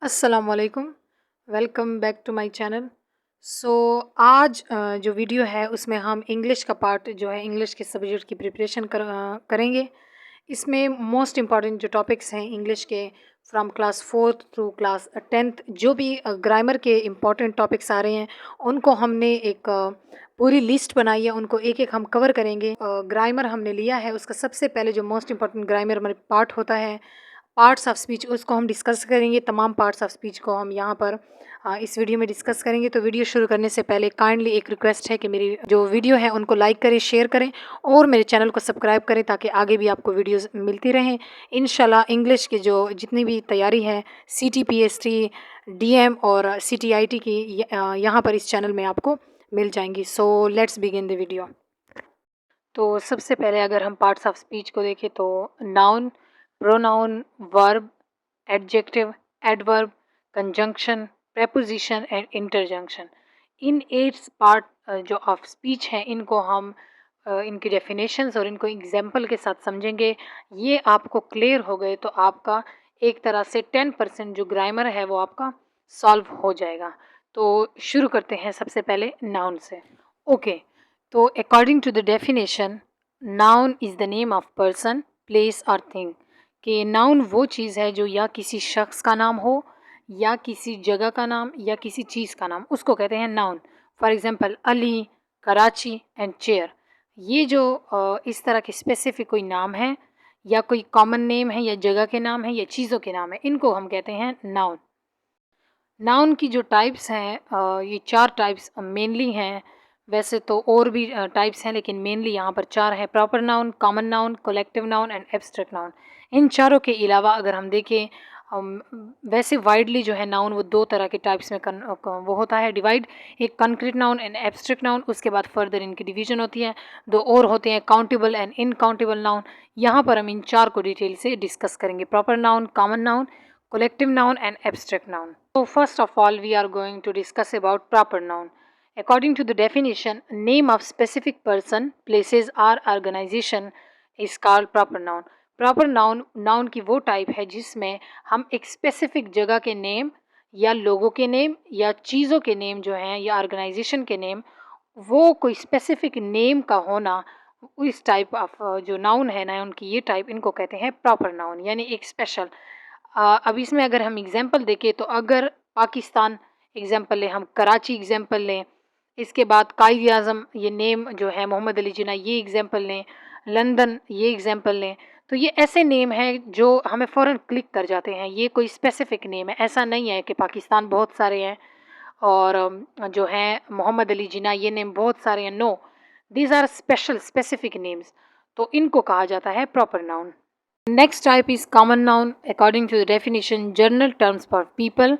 अस्सलामुअलैकुम। Welcome back to my channel. So आज जो वीडियो है उसमें हम इंग्लिश का पार्ट जो है इंग्लिश के सब्जेक्ट की प्रिपरेशन करेंगे। इसमें मोस्ट इम्पॉर्टेंट जो टॉपिक्स हैं इंग्लिश के from class 4th through class 10th जो भी ग्रामर के इम्पॉर्टेंट टॉपिक्स आ रहे हैं उनको हमने एक पूरी लिस्ट बनाई है, उनको एक एक हम कवर करेंगे। ग्रामर हमने लिया है, उसका सबसे पहले जो मोस्ट इम्पॉर्टेंट ग्रामर हमारे पार्ट होता है पार्ट्स ऑफ स्पीच, उसको हम डिस्कस करेंगे। तमाम पार्ट्स ऑफ स्पीच को हम यहाँ पर इस वीडियो में डिस्कस करेंगे। तो वीडियो शुरू करने से पहले काइंडली एक रिक्वेस्ट है कि मेरी जो वीडियो है उनको लाइक करें, शेयर करें और मेरे चैनल को सब्सक्राइब करें ताकि आगे भी आपको वीडियोस मिलती रहें। इंशाल्लाह इंग्लिश की जो जितनी भी तैयारी है CTPST, DM और CTIT की यहाँ पर इस चैनल में आपको मिल जाएंगी। So let's begin the video. तो सबसे पहले अगर हम पार्ट्स ऑफ स्पीच को देखें तो noun, pronoun, verb, adjective, adverb, conjunction, preposition and interjection, in 8 part जो ऑफ स्पीच हैं इनको हम इनकी डेफिनेशंस और इनको एग्जाम्पल के साथ समझेंगे। ये आपको क्लियर हो गए तो आपका एक तरह से 10% जो ग्रामर है वो आपका सॉल्व हो जाएगा। तो शुरू करते हैं सबसे पहले नाउन से। ओके, तो according to the definition noun is the name of person, place और थिंग। कि नाउन वो चीज़ है जो या किसी शख्स का नाम हो या किसी जगह का नाम या किसी चीज़ का नाम, उसको कहते हैं noun. For example Ali, Karachi and chair. ये जो इस तरह के स्पेसिफिक कोई नाम है या कोई कॉमन नेम है या जगह के नाम है या चीज़ों के नाम है, इनको हम कहते हैं नाउन। नाउन की जो टाइप्स हैं ये 4 टाइप्स मेनली हैं। वैसे तो और भी टाइप्स हैं लेकिन मेनली यहाँ पर 4 हैं: proper noun, common noun, collective noun and abstract noun. इन चारों के अलावा अगर हम देखें वैसे वाइडली जो है नाउन वो 2 तरह के टाइप्स में वो होता है डिवाइड। एक concrete noun and abstract noun, उसके बाद फर्दर इनकी डिवीजन होती है। 2 और होते हैं काउंटेबल एंड इनकाउंटेबल नाउन। यहाँ पर हम इन 4 को डिटेल से डिस्कस करेंगे: proper noun, common noun, collective noun and abstract noun. So first of all we are going to discuss about proper noun. According to the definition, name of specific person, places or organization is called proper noun. Proper noun की वो type है जिसमें हम एक specific जगह के name या लोगों के नेम या चीज़ों के नेम जो हैं या ऑर्गेनाइजेशन के नेम, वो कोई स्पेसिफिक नेम का होना, इस टाइप ऑफ जो नाउन है नाउन की ये टाइप, इनको कहते हैं प्रॉपर नाउन यानी एक स्पेशल। अब इसमें अगर हम एग्जांपल देखें तो अगर पाकिस्तान एग्जांपल लें, हम कराची एग्जांपल लें, इसके बाद कायद आज़म ये नेम जो है, मोहम्मद अली जिन्ना ये एग्जांपल लें, लंदन ये एग्जांपल लें, तो ये ऐसे नेम हैं जो हमें फ़ौरन क्लिक कर जाते हैं। ये कोई स्पेसिफिक नेम है, ऐसा नहीं है कि पाकिस्तान बहुत सारे हैं और जो हैं मोहम्मद अली जिन्ना ये नेम बहुत सारे हैं। No, these are special specific names, तो इनको कहा जाता है proper noun. Next type is common noun. According to the definition, general terms for people,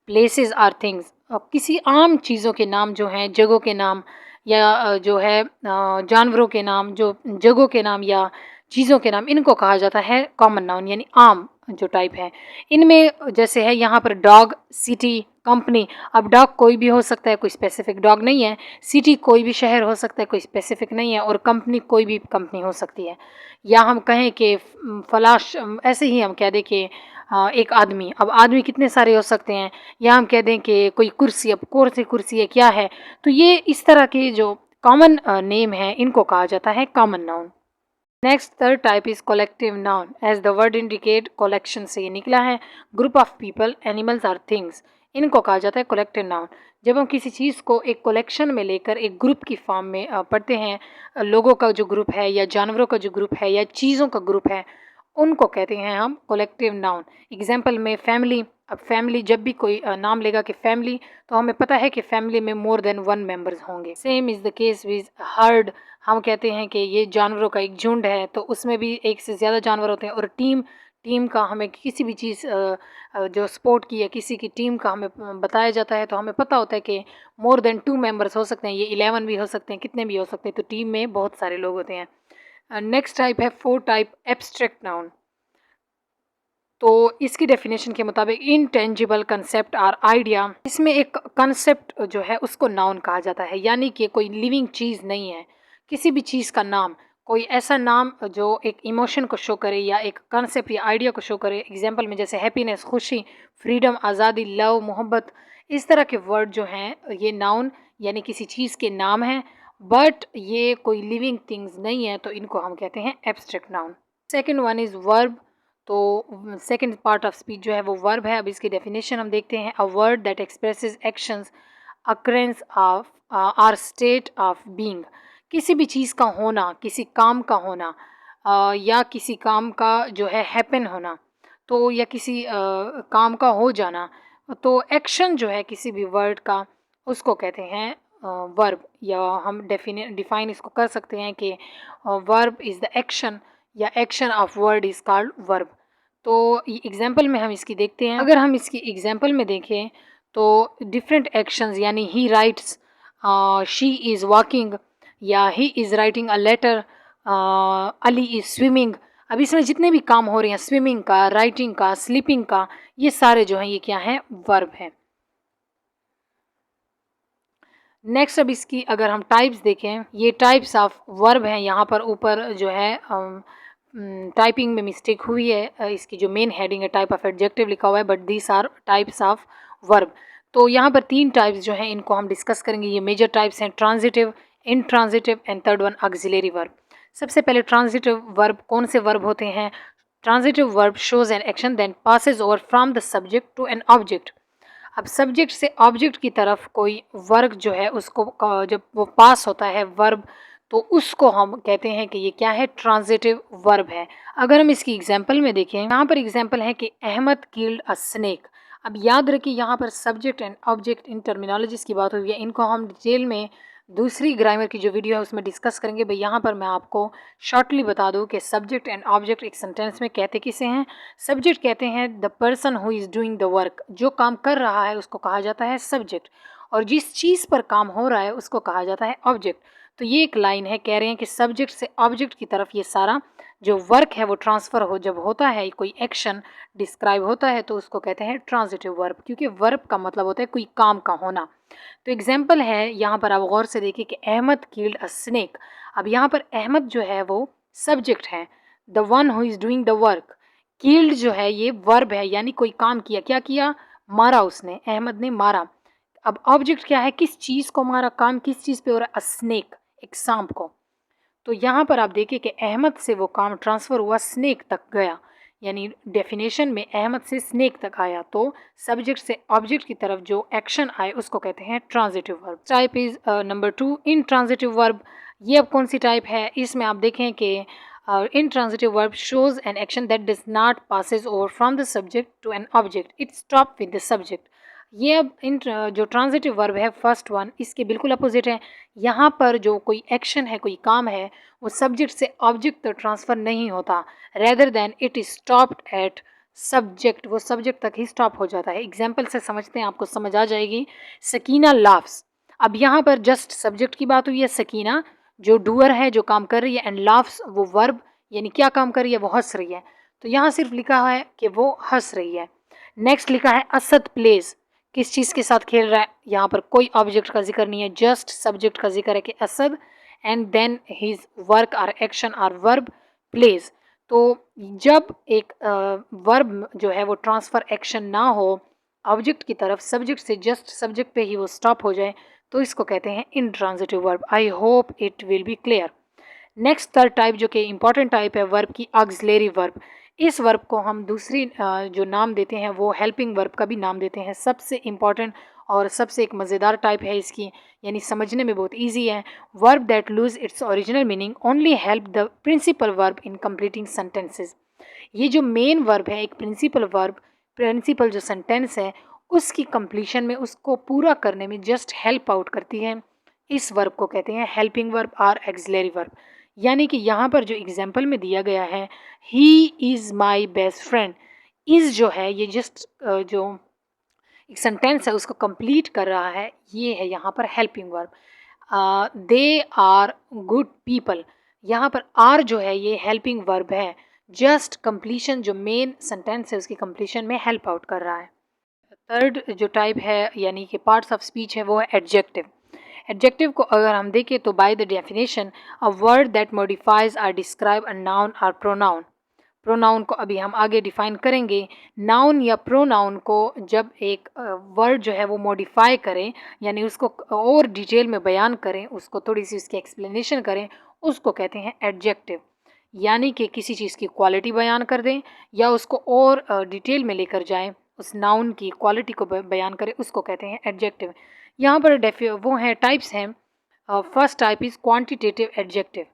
places or things. किसी आम चीज़ों के नाम जो हैं, जगहों के नाम या जो है जानवरों के नाम, जो जगहों के नाम या चीज़ों के नाम, इनको कहा जाता है कॉमन नाउन यानी आम जो टाइप है। इनमें जैसे है यहाँ पर डॉग, सिटी, कंपनी। अब डॉग कोई भी हो सकता है, कोई स्पेसिफिक डॉग नहीं है। सिटी कोई भी शहर हो सकता है, कोई स्पेसिफिक नहीं है। और कंपनी कोई भी कंपनी हो सकती है। या हम कहें कि फलाश, ऐसे ही हम कह दें कि एक आदमी, अब आदमी कितने सारे हो सकते हैं। या हम कह दें कि कोई कुर्सी, अब कौन सी कुर्सी है, क्या है। तो ये इस तरह के जो कॉमन नेम है इनको कहा जाता है common noun. Next third type is collective noun. As the word indicate, collection से ये निकला है। ग्रुप ऑफ पीपल, एनिमल्स और थिंग्स, इनको कहा जाता है कलेक्टिव नाउन। जब हम किसी चीज़ को एक कलेक्शन में लेकर एक ग्रुप की फॉर्म में पढ़ते हैं, लोगों का जो ग्रुप है या जानवरों का जो ग्रुप है या चीज़ों का ग्रुप है, उनको कहते हैं हम कलेक्टिव नाउन। एग्जाम्पल में फैमिली। अब फैमिली जब भी कोई नाम लेगा कि फैमिली, तो हमें पता है कि फैमिली में मोर देन 1 मेंबर्स होंगे। Same is the case with heard. हम कहते हैं कि ये जानवरों का एक झुंड है, तो उसमें भी एक से ज़्यादा जानवर होते हैं। और टीम, टीम का हमें किसी भी चीज़ जो स्पोर्ट की या किसी की टीम का हमें बताया जाता है, तो हमें पता होता है कि मोर देन 2 मेंबर्स हो सकते हैं। ये 11 भी हो सकते हैं, कितने भी हो सकते हैं। तो टीम में बहुत सारे लोग होते हैं। नेक्स्ट टाइप है फोर टाइप एब्स्ट्रैक्ट नाउन। तो इसकी डेफिनेशन के मुताबिक इनटेंजिबल कंसेप्ट और आइडिया। इसमें एक कंसेप्ट जो है उसको नाउन कहा जाता है, यानी कि कोई लिविंग चीज़ नहीं है। किसी भी चीज़ का नाम, कोई ऐसा नाम जो एक इमोशन को शो करे या एक कॉन्सेप्ट या आइडिया को शो करे। एग्जांपल में जैसे हैप्पीनेस, खुशी, फ्रीडम, आज़ादी, लव, मोहब्बत, इस तरह के वर्ड जो हैं ये नाउन यानी किसी चीज़ के नाम हैं, बट ये कोई लिविंग थिंग्स नहीं है, तो इनको हम कहते हैं abstract noun. Second one is verb. तो सेकंड पार्ट ऑफ स्पीच जो है वो वर्ब है। अब इसकी डेफिनेशन हम देखते हैं। A word that expresses actions, occurrence of or state of being. किसी भी चीज़ का होना, किसी काम का होना, या किसी काम का जो है हैपन होना, तो या किसी काम का हो जाना, तो एक्शन जो है किसी भी वर्ड का उसको कहते हैं वर्ब। या हम डिफाइन इसको कर सकते हैं कि वर्ब इज़ द एक्शन या action of word is called verb. तो एग्जाम्पल में हम इसकी देखते हैं। अगर हम इसकी एग्जाम्पल में देखें तो डिफरेंट एक्शंस यानी he writes, she is walking, या he is writing a letter, Ali is swimming. अब इसमें जितने भी काम हो रहे हैं, स्विमिंग का, राइटिंग का, स्लीपिंग का, ये सारे जो हैं ये क्या हैं, वर्ब हैं। नेक्स्ट अब इसकी अगर हम टाइप्स देखें, ये टाइप्स ऑफ वर्ब हैं। यहाँ पर ऊपर जो है टाइपिंग में मिस्टेक हुई है। इसकी जो मेन हेडिंग है टाइप ऑफ एडजेक्टिव लिखा हुआ है, but these are types of verb. तो यहाँ पर 3 टाइप्स जो हैं इनको हम डिस्कस करेंगे। ये मेजर टाइप्स हैं transitive, intransitive and third one auxiliary verb. सबसे पहले ट्रांजिटिव वर्ब कौन से वर्ब होते हैं? Transitive verb shows an action then passes over from the subject to an object. अब सब्जेक्ट से ऑब्जेक्ट की तरफ कोई वर्क जो है उसको जब वो पास होता है वर्ब, तो उसको हम कहते हैं कि ये क्या है, ट्रांजिटिव वर्ब है। अगर हम इसकी एग्जांपल में देखें, यहाँ पर एग्जांपल है कि अहमद किल्ड अ स्नेक। अब याद रखिए यहाँ पर subject and object in terminologies की बात हुई है, इनको हम डिटेल में दूसरी ग्रामर की जो वीडियो है उसमें डिस्कस करेंगे। भाई यहाँ पर मैं आपको शॉर्टली बता दूँ कि सब्जेक्ट एंड ऑब्जेक्ट एक सेंटेंस में कहते किसे हैं। सब्जेक्ट कहते हैं the person who is doing the work, जो काम कर रहा है उसको कहा जाता है सब्जेक्ट, और जिस चीज़ पर काम हो रहा है उसको कहा जाता है ऑब्जेक्ट। तो ये एक लाइन है, कह रहे हैं कि सब्जेक्ट से ऑब्जेक्ट की तरफ ये सारा जो वर्क है वो ट्रांसफ़र हो जब होता है, कोई एक्शन डिस्क्राइब होता है, तो उसको कहते हैं ट्रांजिटिव वर्ब, क्योंकि वर्ब का मतलब होता है कोई काम का होना। तो एग्जाम्पल है यहाँ पर, आप गौर से देखिए कि अहमद किल्ड अ स्नेक। अब यहाँ पर अहमद जो है वो सब्जेक्ट है, the one who is doing the work. Killed जो है ये वर्ब है, यानी कोई काम किया, क्या किया, मारा उसने, अहमद ने मारा। अब ऑब्जेक्ट क्या है, किस चीज़ को मारा, काम किस चीज़ पे हो रहा है, अ स्नेक, एक सांप को। तो यहाँ पर आप देखिए कि अहमद से वो काम ट्रांसफ़र हुआ, स्नेक तक गया, यानी डेफिनेशन में अहमद से स्नेक तक आया। तो सब्जेक्ट से ऑब्जेक्ट की तरफ जो एक्शन आए उसको कहते हैं transitive verb. Type is number 2 in transitive verb. ये अब कौन सी टाइप है, इसमें आप देखें कि intransitive verb shows an action that does not passes over from the subject to an object, it stop with the subject. ये अब इन जो ट्रांजिटिव वर्ब है फर्स्ट वन, इसके बिल्कुल अपोजिट है। यहाँ पर जो कोई एक्शन है, कोई काम है, वो सब्जेक्ट से ऑब्जेक्ट तक ट्रांसफ़र नहीं होता, rather than it is stopped at subject, वो सब्जेक्ट तक ही स्टॉप हो जाता है। एग्जाम्पल से समझते हैं, आपको समझ आ जाएगी। सकीना लाफ्स। अब यहाँ पर जस्ट सब्जेक्ट की बात हुई है, सकीना जो डूअर है, जो काम कर रही है, एंड लाफ्स वो वर्ब, यानी क्या काम कर रही है, वो हंस रही है। तो यहाँ सिर्फ लिखा है कि वो हंस रही है। नेक्स्ट लिखा है असद प्लेज, किस चीज़ के साथ खेल रहा है, यहाँ पर कोई ऑब्जेक्ट का जिक्र नहीं है, जस्ट सब्जेक्ट का जिक्र है कि Asad, and then his work और एक्शन और वर्ब प्लेज। तो जब एक वर्ब जो है वो ट्रांसफ़र एक्शन ना हो ऑब्जेक्ट की तरफ, सब्जेक्ट से जस्ट सब्जेक्ट पे ही वो स्टॉप हो जाए, तो इसको कहते हैं intransitive verb. I hope it will be clear. Next third type जो कि इंपॉर्टेंट टाइप है वर्ब की, ऑक्सिलरी वर्ब। इस वर्ब को हम दूसरी जो नाम देते हैं वो हेल्पिंग वर्ब का भी नाम देते हैं। सबसे इम्पॉर्टेंट और सबसे एक मज़ेदार टाइप है इसकी, यानी समझने में बहुत इजी है। Verb that lose its original meaning only help the principal verb in completing sentences. ये जो मेन वर्ब है, एक प्रिंसिपल वर्ब, प्रिंसिपल जो सेंटेंस है उसकी कंप्लीशन में, उसको पूरा करने में जस्ट हेल्प आउट करती है। इस वर्ब को कहते हैं हेल्पिंग वर्ब और एक्सिलरी वर्ब। यानी कि यहाँ पर जो एग्जाम्पल में दिया गया है, he is my best friend, is जो है ये जस्ट जो एक सेंटेंस है उसको कंप्लीट कर रहा है, ये है यहाँ पर helping verb. They are good people, यहाँ पर आर जो है ये हेल्पिंग वर्ब है, जस्ट कंप्लीशन जो मेन सेंटेंस है उसकी कंप्लीशन में हेल्प आउट कर रहा है। थर्ड जो टाइप है यानी कि पार्ट्स ऑफ स्पीच है वो है एडजेक्टिव। एडजेक्टिव को अगर हम देखें तो by the definition a word that modifies or describe a noun or pronoun. Pronoun को अभी हम आगे डिफाइन करेंगे। नाउन या प्रोनाउन को जब एक वर्ड जो है वो मॉडिफाई करें, यानी उसको और डिटेल में बयान करें, उसको थोड़ी सी उसकी एक्सप्लेनेशन करें, उसको कहते हैं एडजेक्टिव। यानी कि किसी चीज़ की क्वालिटी बयान कर दें या उसको और डिटेल में लेकर जाएं, उस नाउन की क्वालिटी को बयान करें, उसको कहते हैं एडजेक्टिव। यहाँ पर वो हैं टाइप्स हैं। First type is quantitative adjective.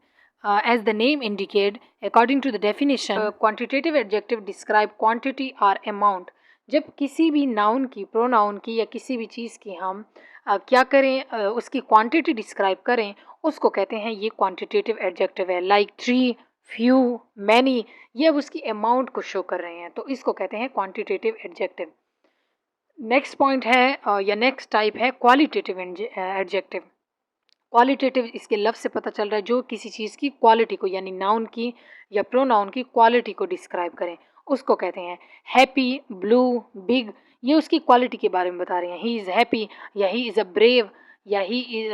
As the name indicate, according to the definition, quantitative adjective describe quantity or amount। जब किसी भी नाउन की, प्रोनाउन की या किसी भी चीज़ की हम क्या करें, उसकी क्वांटिटी डिस्क्राइब करें, उसको कहते हैं ये क्वांटिटेटिव एडजेक्टिव है। लाइक ट्री, फ्यू, मैनी, ये अब उसकी अमाउंट को शो कर रहे हैं, तो इसको कहते हैं क्वांटिटेटिव एडजेक्टिव। नेक्स्ट पॉइंट है या नेक्स्ट टाइप है क्वालिटेटिव एडजेक्टिव। क्वालिटेटिव इसके लफ्ज़ से पता चल रहा है जो किसी चीज़ की क्वालिटी को, यानी नाउन की या प्रोनाउन की क्वालिटी को डिस्क्राइब करें, उसको कहते हैं। हैप्पी, ब्लू, बिग, ये उसकी क्वालिटी के बारे में बता रहे हैं। ही इज़ हैप्पी, या ही इज़ अ ब्रेव, या ही इज,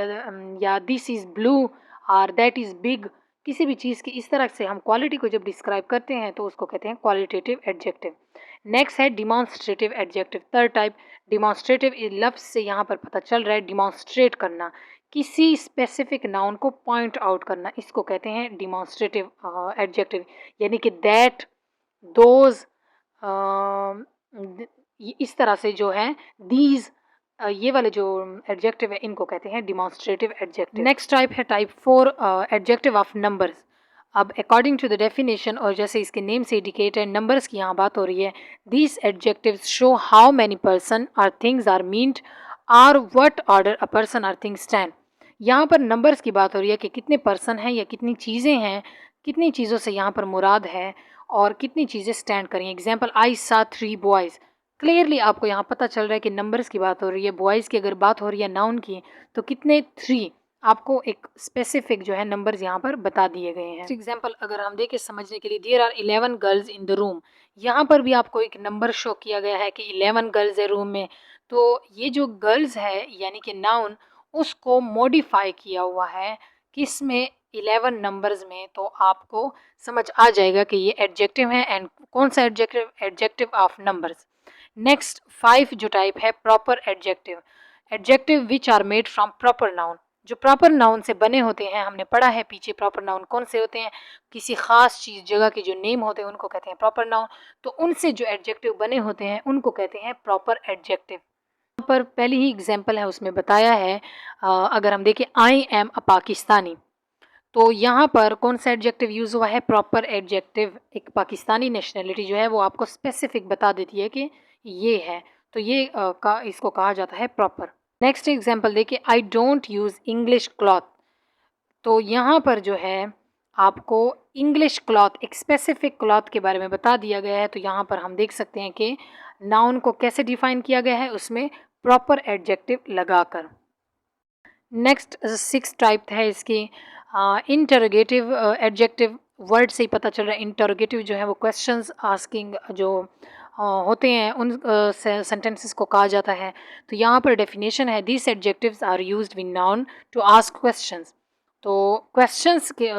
या दिस इज़ ब्लू, और दैट इज़ बिग। किसी भी चीज़ की इस तरह से हम क्वालिटी को जब डिस्क्राइब करते हैं तो उसको कहते हैं क्वालिटेटिव एडजेक्टिव। नेक्स्ट है demonstrative adjective. Third type demonstrative, लफ्ज़ से यहाँ पर पता चल रहा है डिमॉन्स्ट्रेट करना, किसी स्पेसिफिक नाउन को पॉइंट आउट करना, इसको कहते हैं डिमॉन्स्ट्रेटिव एडजेक्टिव। यानी कि दैट, दोज, इस तरह से जो है दीज, ये वाले जो एडजेक्टिव है इनको कहते हैं डिमॉन्स्ट्रेटिव एडजेक्टिव। नेक्स्ट टाइप है टाइप 4 एडजेक्टिव ऑफ नंबर्स। अब अकॉर्डिंग टू द डेफिनेशन, और जैसे इसके नेम से इंडिकेट है, नंबर्स की यहाँ बात हो रही है। These adjectives show how many person or things are meant or what order a person or things stand. यहाँ पर नंबर्स की बात हो रही है कि कितने पर्सन हैं या कितनी चीज़ें हैं, कितनी चीज़ों से यहाँ पर मुराद है और कितनी चीज़ें स्टैंड करें। एग्जाम्पल, आई सा 3 बॉयज़। क्लियरली आपको यहाँ पता चल रहा है कि नंबर्स की बात हो रही है। बॉयज़ की अगर बात हो रही है नाउन की, तो कितने 3, आपको एक स्पेसिफिक जो है नंबर्स यहाँ पर बता दिए गए हैं। एग्जाम्पल अगर हम देखें समझने के लिए, there are 11 girls in the room. यहाँ पर भी आपको एक नंबर शो किया गया है कि 11 गर्ल्स है रूम में। तो ये जो गर्ल्स है यानी कि नाउन, उसको मॉडिफाई किया हुआ है किस में, 11 नंबर्स में। तो आपको समझ आ जाएगा कि ये एडजेक्टिव है एंड कौन सा adjective, adjective of numbers. Next 5 जो टाइप है proper adjective. Adjective which are made from proper noun, जो प्रॉपर नाउन से बने होते हैं। हमने पढ़ा है पीछे प्रॉपर नाउन कौन से होते हैं, किसी खास चीज़ जगह के जो नेम होते हैं उनको कहते हैं प्रॉपर नाउन। तो उनसे जो एडजेक्टिव बने होते हैं उनको कहते हैं प्रॉपर एडजेक्टिव। यहाँ पर पहली ही एग्जाम्पल है उसमें बताया है, अगर हम देखें आई एम अ पाकिस्तानी, तो यहाँ पर कौन सा एडजेक्टिव यूज़ हुआ है, प्रॉपर एडजेक्टिव। एक पाकिस्तानी नेशनलिटी जो है वो आपको स्पेसिफिक बता देती है कि ये है, तो ये इसको कहा जाता है प्रॉपर। नेक्स्ट एग्जाम्पल देखिए, I don't use English cloth. तो यहाँ पर जो है आपको इंग्लिश क्लॉथ, एक स्पेसिफिक क्लॉथ के बारे में बता दिया गया है। तो यहाँ पर हम देख सकते हैं कि नाउन को कैसे डिफाइन किया गया है, उसमें प्रॉपर एडजेक्टिव लगाकर। नेक्स्ट 6 टाइप है इसकी इंटरोगेटिव एडजेक्टिव। वर्ड से ही पता चल रहा है इंटरोगेटिव जो है वो क्वेश्चंस आस्किंग जो होते हैं उन सेंटेंसेस को कहा जाता है। तो यहाँ पर डेफिनेशन है, this adjectives are used with noun to ask questions. तो क्वेश्चंस के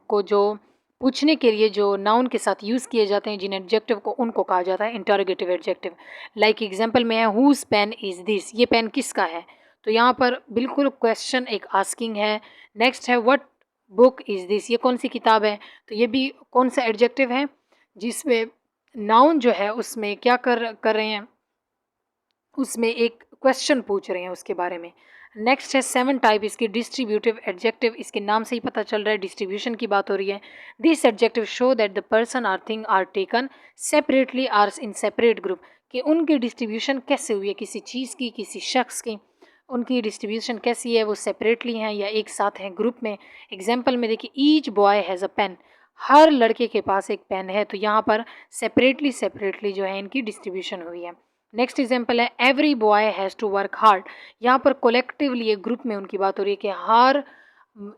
को जो पूछने के लिए जो नाउन के साथ यूज़ किए जाते हैं जिन एडजेक्टिव को, उनको कहा जाता है इंटरोगेटिव एडजेक्टिव। लाइक एग्जांपल में है, हुज पेन इज़ दिस, ये पेन किसका है। तो यहाँ पर बिल्कुल क्वेश्चन एक आस्किंग है। नेक्स्ट है, व्हाट बुक इज़ दिस, ये कौन सी किताब है। तो ये भी कौन सा एडजेक्टिव है जिसमें नाउन जो है उसमें क्या कर रहे हैं, उसमें एक क्वेश्चन पूछ रहे हैं उसके बारे में। नेक्स्ट है 7 टाइप इसकी डिस्ट्रीब्यूटिव एडजेक्टिव। इसके नाम से ही पता चल रहा है डिस्ट्रीब्यूशन की बात हो रही है। This adjective show that the person or thing are taken separately or in separate group, कि उनकी डिस्ट्रीब्यूशन कैसे हुई है, किसी चीज़ की, किसी शख्स की, उनकी डिस्ट्रीब्यूशन कैसी है, वो सेपरेटली हैं या एक साथ हैं ग्रुप में। एग्जाम्पल में देखिए, each boy has a pen, हर लड़के के पास एक पेन है। तो यहाँ पर सेपरेटली जो है इनकी डिस्ट्रीब्यूशन हुई है। नेक्स्ट एग्जाम्पल है, every boy has to work hard. यहाँ पर कोलेक्टिवली एक ग्रुप में उनकी बात हो रही है कि हर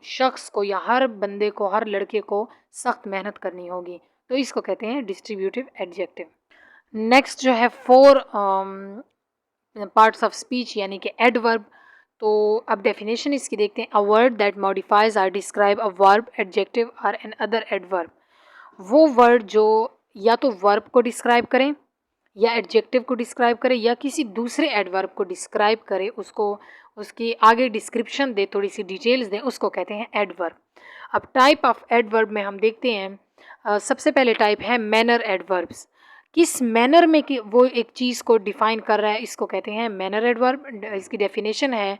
शख्स को या हर बंदे को, हर लड़के को सख्त मेहनत करनी होगी। तो इसको कहते हैं डिस्ट्रीब्यूटिव एडजेक्टिव। नेक्स्ट जो है 4 पार्ट्स ऑफ स्पीच यानी कि एडवर्ब। तो अब डेफिनेशन इसकी देखते हैं। A word that modifies or describe a verb, adjective और एन अदर एडवर्ब। वो वर्ड जो या तो वर्ब को डिस्क्राइब करें या एडजेक्टिव को डिस्क्राइब करे या किसी दूसरे एडवर्ब को डिस्क्राइब करे, उसको उसकी आगे डिस्क्रिप्शन दे, थोड़ी सी डिटेल्स दें, उसको कहते हैं एडवर्ब। अब टाइप ऑफ एडवर्ब में हम देखते हैं सबसे पहले टाइप है मैनर एडवर्ब्स। किस मैनर में कि वो एक चीज़ को डिफाइन कर रहा है, इसको कहते हैं मैनर एडवर्ब। इसकी डेफिनेशन है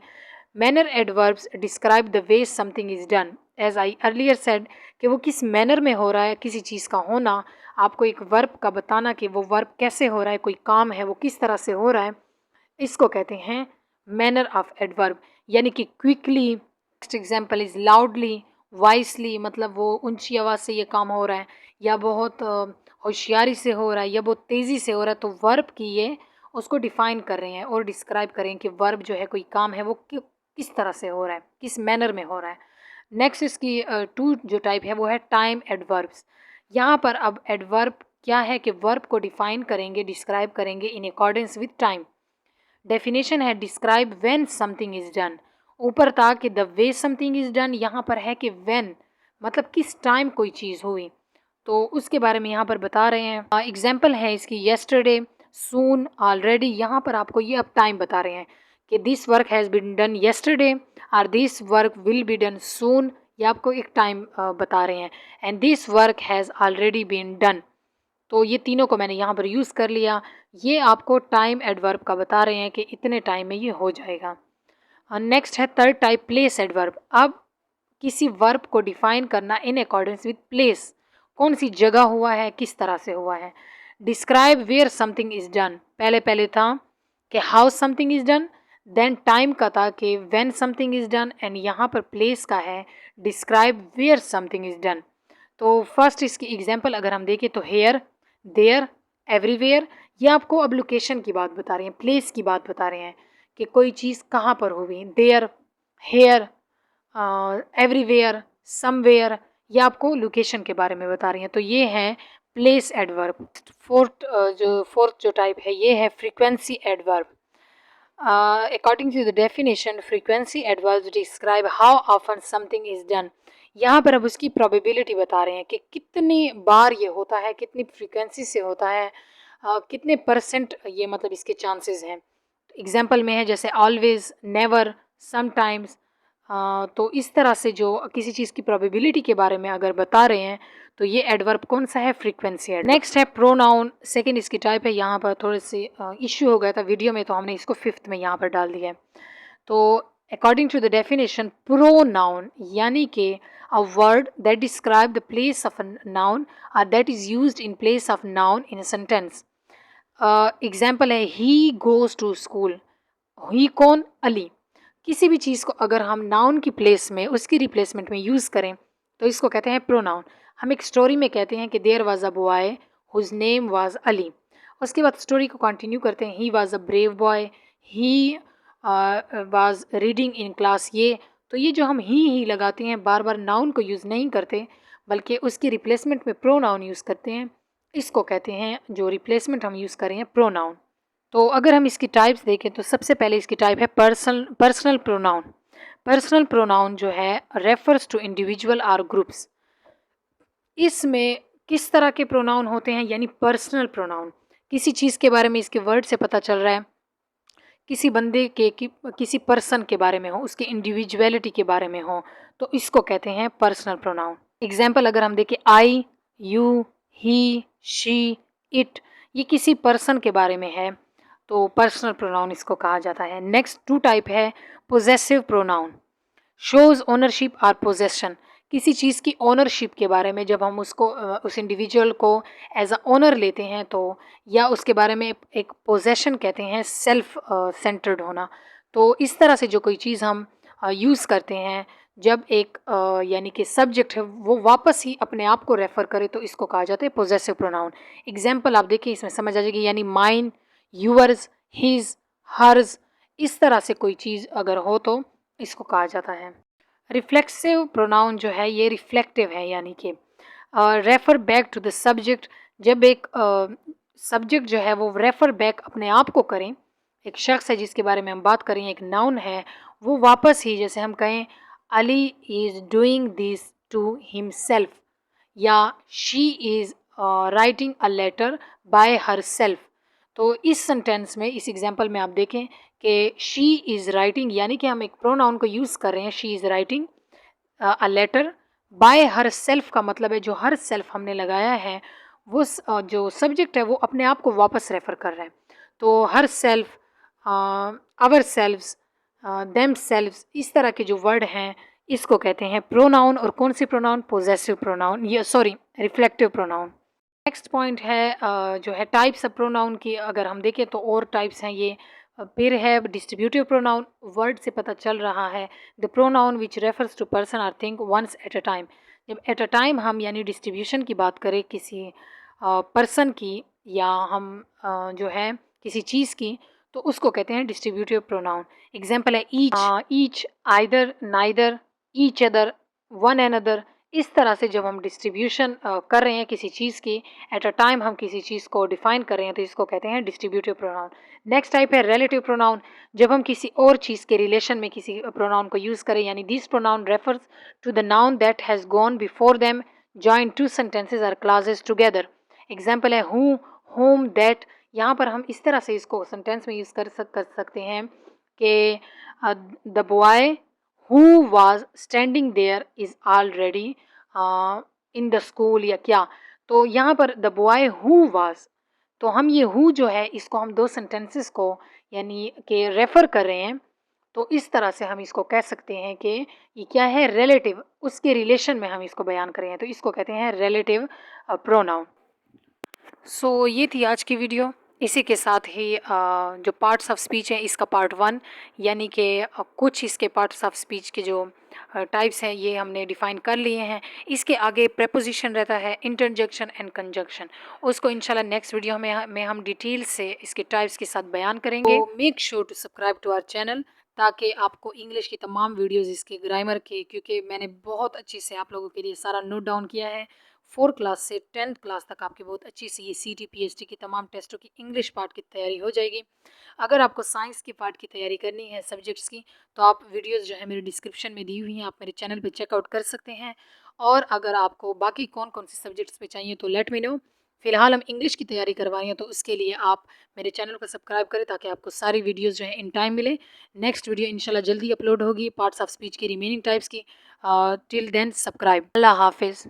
manner adverbs describe the way something is done. As I earlier said कि वो किस मैनर में हो रहा है, किसी चीज़ का होना, आपको एक वर्ब का बताना कि वो वर्ब कैसे हो रहा है, कोई काम है वो किस तरह से हो रहा है, इसको कहते हैं मैनर ऑफ एडवर्ब। यानी कि quickly, next example is loudly, wisely, मतलब वो ऊंची आवाज़ से ये काम हो रहा है, या बहुत होशियारी से हो रहा है, या बहुत तेज़ी से हो रहा है। तो वर्ब की ये उसको डिफ़ाइन कर रहे हैं और डिस्क्राइब कर रहे हैं कि वर्ब जो है, कोई काम है वो किस तरह से हो रहा है, किस मैनर में हो रहा है। नेक्स्ट इसकी टू जो टाइप है वो है टाइम एडवर्ब्स। यहाँ पर अब एडवर्ब क्या है कि वर्ब को डिफाइन करेंगे, डिस्क्राइब करेंगे in accordance with time. Definition है describe when something is done. ऊपर था कि the way something is done, यहाँ पर है कि व्हेन मतलब किस टाइम कोई चीज़ हुई, तो उसके बारे में यहाँ पर बता रहे हैं। एग्जाम्पल है इसकी येस्टरडे, सून, ऑलरेडी। यहाँ पर आपको ये अब टाइम बता रहे हैं कि this work has been done yesterday और this work will be done soon. ये आपको एक टाइम बता रहे हैं। And this work has already been done. तो ये तीनों को मैंने यहाँ पर यूज़ कर लिया। ये आपको टाइम एडवर्ब का बता रहे हैं कि इतने टाइम में ये हो जाएगा। नेक्स्ट है थर्ड टाइप प्लेस एडवर्ब। अब किसी वर्ब को डिफाइन करना इन अकॉर्डेंस विद प्लेस, कौन सी जगह हुआ है, किस तरह से हुआ है। Describe where something is done, पहले था कि how something is done, then time का था कि when something is done, and यहाँ पर प्लेस का है describe where something is done. तो फर्स्ट इसकी एग्जांपल अगर हम देखें तो हेयर, देयर, एवरीवेयर। ये आपको अब लोकेशन की बात बता रहे हैं, प्लेस की बात बता रहे हैं कि कोई चीज़ कहाँ पर हुई। देयर, हेयर, एवरीवेयर, समवेयर, ये आपको लोकेशन के बारे में बता रही हैं। तो ये है प्लेस एडवर्ब। फोर्थ जो टाइप है ये है frequency adverb. According to the definition frequency adverbs describe how often something is done. यहाँ पर अब उसकी प्रोबेबिलिटी बता रहे हैं कि कितनी बार ये होता है, कितनी फ्रीक्वेंसी से होता है, कितने परसेंट ये मतलब इसके चांसेस हैं। एग्जाम्पल में है जैसे ऑलवेज, नेवर, समटाइम्स। तो इस तरह से जो किसी चीज़ की प्रोबेबिलिटी के बारे में अगर बता रहे हैं तो ये एडवर्ब कौन सा है, फ्रीक्वेंसी एडवर्ब। नेक्स्ट है प्रोनाउन, सेकंड इसकी टाइप है। यहाँ पर थोड़े से इश्यू हो गया था वीडियो में, तो हमने इसको फिफ्थ में यहाँ पर डाल दिया है। तो according to the definition pronoun यानी कि a word that describe the place of a noun और that is used in place of noun in a sentence. Example है he goes to school. He कौन, अली। किसी भी चीज़ को अगर हम नाउन की प्लेस में, उसकी रिप्लेसमेंट में यूज़ करें तो इसको कहते हैं प्रोनाउन। हम एक स्टोरी में कहते हैं कि there was a boy whose name was Ali. उसके बाद स्टोरी को कंटिन्यू करते हैं, he was a brave boy, he was reading in class. ये तो ये जो हम ही लगाते हैं, बार बार नाउन को यूज़ नहीं करते बल्कि उसकी रिप्लेसमेंट में प्रोनाउन यूज़ करते हैं, इसको कहते हैं, जो रिप्लेसमेंट हम यूज़ करें प्रोनाउन। तो अगर हम इसकी टाइप्स देखें तो सबसे पहले इसकी टाइप है पर्सनल प्रोनाउन। पर्सनल प्रोनाउन जो है रेफर्स टू इंडिविजुअल और ग्रुप्स। इसमें किस तरह के प्रोनाउन होते हैं, यानी पर्सनल प्रोनाउन, किसी चीज़ के बारे में इसके वर्ड से पता चल रहा है, किसी बंदे के किसी पर्सन के बारे में हो, उसके इंडिविजुअलिटी के बारे में हो, तो इसको कहते हैं पर्सनल प्रोनाउन। एग्जाम्पल अगर हम देखें आई, यू, ही, शी, इट, ये किसी पर्सन के बारे में है तो पर्सनल प्रोनाउन इसको कहा जाता है। नेक्स्ट टू टाइप है पोजेसिव प्रोनाउन, शोज ओनरशिप और पोजेशन। किसी चीज़ की ओनरशिप के बारे में जब हम उसको उस इंडिविजुअल को एज अ ओनर लेते हैं तो, या उसके बारे में एक पोजेशन कहते हैं सेल्फ सेंटर्ड होना। तो इस तरह से जो कोई चीज़ हम यूज़ करते हैं जब एक यानी कि सब्जेक्ट है वो वापस ही अपने आप को रेफ़र करे तो इसको कहा जाता है पोजेसिव प्रोनाउन। एग्जाम्पल आप देखिए इसमें समझ आ जाएगी, यानी माइन, यूअर्स, हिज, हर्ज, इस तरह से कोई चीज़ अगर हो तो इसको कहा जाता है। रिफ्लेक्सिव प्रोनाउन जो है ये रिफ्लेक्टिव है, यानी कि refer back to the subject. जब एक सब्जेक्ट जो है वो रेफ़र बैक अपने आप को करें, एक शख्स है जिसके बारे में हम बात कर रहे हैं, एक नाउन है, वो वापस ही जैसे हम कहें Ali is doing this to himself या she is writing a letter by herself. तो इस सेंटेंस में, इस एग्जाम्पल में आप देखें कि शी इज़ राइटिंग, यानी कि हम एक प्रोनाउन को यूज़ कर रहे हैं, she is writing a letter by herself का मतलब है जो हर सेल्फ हमने लगाया है वो जो सब्जेक्ट है वो अपने आप को वापस रेफर कर रहा है। तो herself, ourselves, themselves, इस तरह के जो वर्ड हैं इसको कहते हैं प्रोनाउन। और कौन सी प्रोनाउन? पोजेसिव प्रोनाउन, या sorry reflective pronoun. Next point है जो है टाइप्स ऑफ प्रोनाउन की। अगर हम देखें तो और टाइप्स हैं ये। फिर है डिस्ट्रीब्यूटिव प्रोनाउन। वर्ड से पता चल रहा है the pronoun which refers to person or thing once at a time. जब एट अ टाइम हम यानी डिस्ट्रीब्यूशन की बात करें किसी पर्सन की या हम जो है किसी चीज़ की, तो उसको कहते हैं डिस्ट्रीब्यूटिव प्रोनाउन। एग्जाम्पल है each, either, neither, each other, one another. इस तरह से जब हम डिस्ट्रीब्यूशन कर रहे हैं किसी चीज़ की, एट अ टाइम हम किसी चीज़ को डिफाइन कर रहे हैं, तो इसको कहते हैं डिस्ट्रीब्यूटिव प्रोनाउन। नेक्स्ट टाइप है रिलेटिव प्रोनाउन। जब हम किसी और चीज़ के रिलेशन में किसी प्रोनाउन को यूज़ करें, यानी this pronoun refers to the noun that has gone before them, join two sentences or clauses together. Example है हु, होम, दैट। यहाँ पर हम इस तरह से इसको सेंटेंस में यूज़ कर सकते हैं कि the boy who was standing there is already in the school, या क्या। तो यहाँ पर द बॉय हु वाज, तो हम ये हु जो है इसको हम दो सेंटेंसेस को यानी कि रेफ़र कर रहे हैं, तो इस तरह से हम इसको कह सकते हैं कि ये क्या है? रिलेटिव, उसके रिलेशन में हम इसको बयान कर रहे हैं, तो इसको कहते हैं रिलेटिव प्रोनाउन। सो ये थी आज की वीडियो। इसी के साथ ही जो पार्ट्स ऑफ स्पीच है इसका पार्ट 1, यानी कि कुछ इसके पार्ट्स ऑफ स्पीच के जो टाइप्स हैं ये हमने डिफ़ाइन कर लिए हैं। इसके आगे प्रेपोजिशन रहता है, इंटरजेक्शन एंड कंजक्शन। उसको इंशाल्लाह नेक्स्ट वीडियो में हम डिटेल से इसके टाइप्स के साथ बयान करेंगे। तो make sure to subscribe to our channel, ताकि आपको इंग्लिश की तमाम वीडियोज़ इसके ग्रामर के, क्योंकि मैंने बहुत अच्छे से आप लोगों के लिए सारा नोट डाउन किया है। 4 क्लास से 10th क्लास तक आपकी बहुत अच्छी सी ये CT PhD की तमाम टेस्टों की इंग्लिश पार्ट की तैयारी हो जाएगी। अगर आपको साइंस की पार्ट की तैयारी करनी है सब्जेक्ट्स की, तो आप वीडियोस जो है मेरे डिस्क्रिप्शन में दी हुई हैं, आप मेरे चैनल पे चेकआउट कर सकते हैं। और अगर आपको बाकी कौन कौन से सब्जेक्ट्स पे चाहिए तो लेट मी नो। फिलहाल हम इंग्लिश की तैयारी करवा रहे हैं, तो उसके लिए आप मेरे चैनल को सब्सक्राइब करें ताकि आपको सारी वीडियोस जो है इन टाइम मिले। नेक्स्ट वीडियो इंशाल्लाह जल्दी अपलोड होगी पार्ट्स ऑफ स्पीच की रिमेनिंग टाइप्स की। Till then subscribe. अल्लाह हाफिज़।